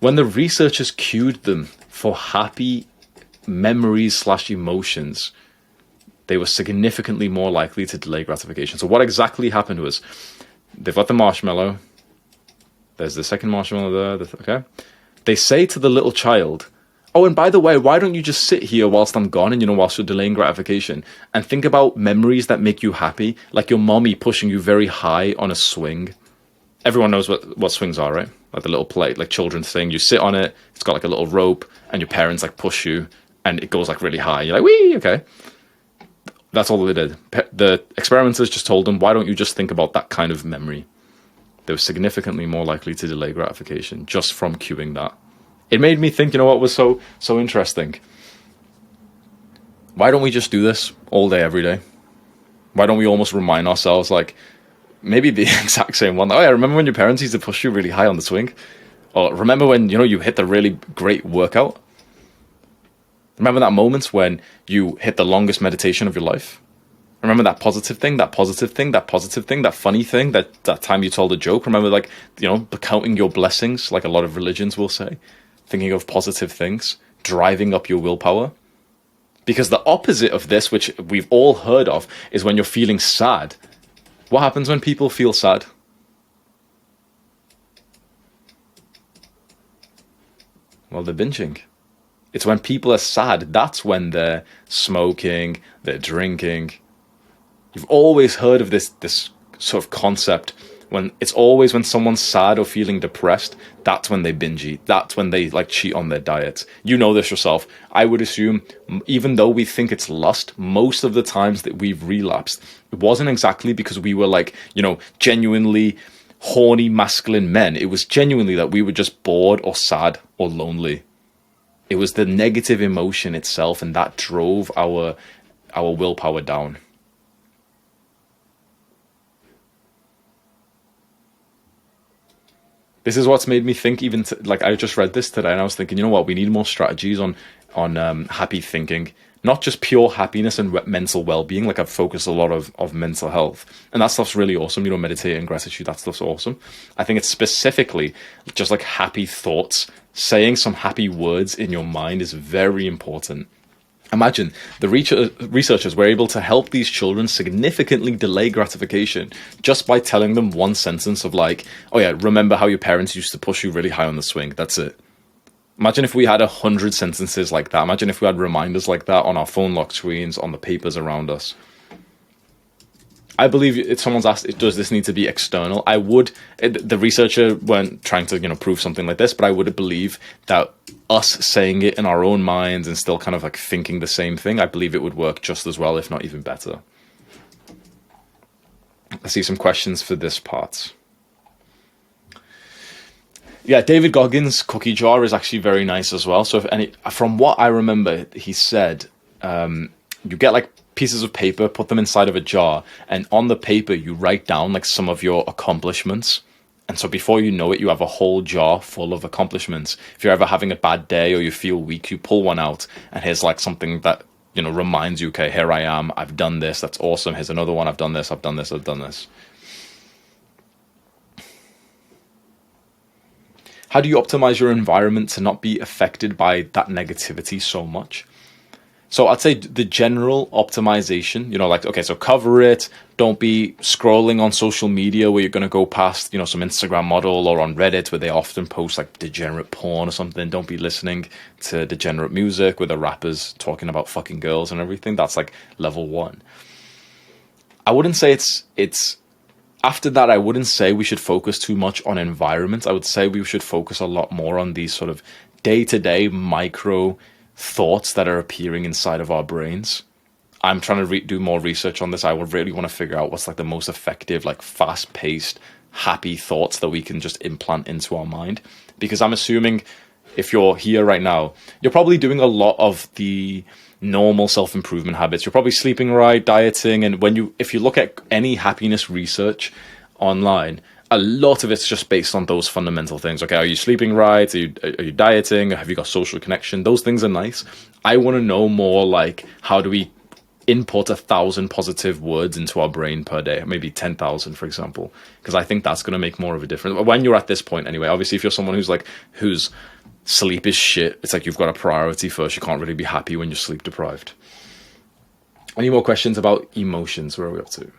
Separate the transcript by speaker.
Speaker 1: When the researchers cued them for happy memories / emotions, they were significantly more likely to delay gratification. So what exactly happened was, they've got the marshmallow. There's the second marshmallow there. Okay. They say to the little child, oh, and by the way, why don't you just sit here whilst I'm gone and, whilst you're delaying gratification, and think about memories that make you happy, like your mommy pushing you very high on a swing. Everyone knows what swings are, right? Like the little plate, like children's thing. You sit on it, it's got like a little rope, and your parents like push you, and it goes like really high. You're like, wee, okay. That's all they did. The experimenters just told them, why don't you just think about that kind of memory? They were significantly more likely to delay gratification just from cueing that. It made me think, what was so interesting? Why don't we just do this all day, every day? Why don't we almost remind ourselves, like, maybe the exact same one? Oh yeah, remember when your parents used to push you really high on the swing? Or remember when, you hit the really great workout? Remember that moment when you hit the longest meditation of your life? Remember that positive thing, that positive thing, that positive thing, that funny thing, that time you told a joke? Remember, like, counting your blessings, like a lot of religions will say? Thinking of positive things, driving up your willpower? Because the opposite of this, which we've all heard of, is when you're feeling sad. What happens when people feel sad? Well, they're binging. It's when people are sad, that's when they're smoking, they're drinking. You've always heard of this sort of concept. When it's always when someone's sad or feeling depressed, that's when they binge eat. That's when they like cheat on their diets. You know this yourself. I would assume, even though we think it's lust, most of the times that we've relapsed, it wasn't exactly because we were like, genuinely horny masculine men. It was genuinely that we were just bored or sad or lonely. It was the negative emotion itself, and that drove our willpower down. This is what's made me think, like I just read this today and I was thinking, we need more strategies on happy thinking, not just pure happiness and mental well-being. Like I've focused a lot of mental health, and that stuff's really awesome. Meditating, gratitude, that stuff's awesome. I think it's specifically just like happy thoughts, saying some happy words in your mind is very important. Imagine the researchers were able to help these children significantly delay gratification just by telling them one sentence of like, oh yeah, remember how your parents used to push you really high on the swing? That's it. Imagine if we had 100 sentences like that. Imagine if we had reminders like that on our phone lock screens, on the papers around us. I believe if someone's asked, does this need to be external? The researcher weren't trying to, prove something like this, but I would believe that us saying it in our own minds and still kind of like thinking the same thing, I believe it would work just as well, if not even better. I see some questions for this part. Yeah, David Goggins' cookie jar is actually very nice as well. So from what I remember, he said, you get like pieces of paper, put them inside of a jar, and on the paper you write down like some of your accomplishments. And so before you know it, you have a whole jar full of accomplishments. If you're ever having a bad day or you feel weak, you pull one out and here's like something that, reminds you, okay, here I am, I've done this, that's awesome. Here's another one, I've done this, I've done this, I've done this. How do you optimize your environment to not be affected by that negativity so much? So I'd say the general optimization, okay, so cover it. Don't be scrolling on social media where you're going to go past, some Instagram model, or on Reddit where they often post like degenerate porn or something. Don't be listening to degenerate music where the rappers talking about fucking girls and everything. That's like level 1. I wouldn't say it's after that, I wouldn't say we should focus too much on environment. I would say we should focus a lot more on these sort of day-to-day micro thoughts that are appearing inside of our brains. I'm trying to do more research on this. I would really want to figure out what's like the most effective, like fast-paced, happy thoughts that we can just implant into our mind. Because I'm assuming if you're here right now, you're probably doing a lot of the normal self-improvement habits. You're probably sleeping right, dieting, and if you look at any happiness research online, a lot of it's just based on those fundamental things. Okay, are you sleeping right? Are you dieting? Have you got social connection? Those things are nice. I want to know more like, how do we input 1,000 positive words into our brain per day, maybe 10,000, for example, because I think that's going to make more of a difference. When you're at this point anyway, obviously, if you're someone whose sleep is shit, it's like you've got a priority first. You can't really be happy when you're sleep deprived. Any more questions about emotions? Where are we up to?